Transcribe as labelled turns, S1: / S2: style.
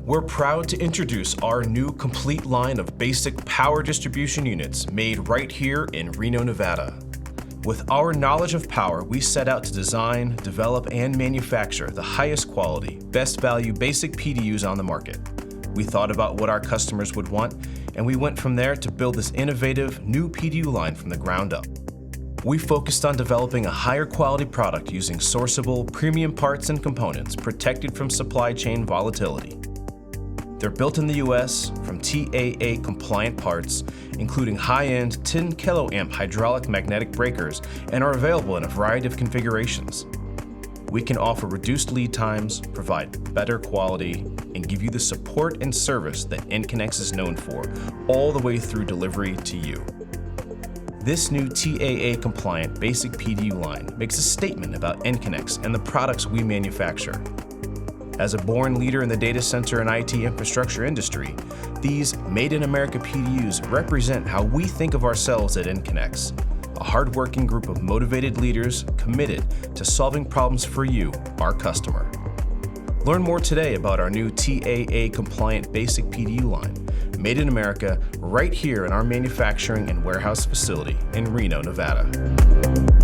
S1: We're proud to introduce our new complete line of basic power distribution units made right here in Reno, Nevada. With our knowledge of power, we set out to design, develop, and manufacture the highest quality, best value basic PDUs on the market. We thought about what our customers would want, and we went from there to build this innovative new PDU line from the ground up. We focused on developing a higher quality product using sourceable, premium parts and components protected from supply chain volatility. They're built in the US from TAA-Compliant parts, including high-end 10 kiloamp hydraulic magnetic breakers, and are available in a variety of configurations. We can offer reduced lead times, provide better quality, and give you the support and service that NConnex is known for, all the way through delivery to you. This new TAA-compliant basic PDU line makes a statement about NConnex and the products we manufacture. As a born leader in the data center and IT infrastructure industry, these Made in America PDUs represent how we think of ourselves at NConnex, a hardworking group of motivated leaders committed to solving problems for you, our customer. Learn more today about our new TAA-compliant basic PDU line, made in America, right here in our manufacturing and warehouse facility in Reno, Nevada.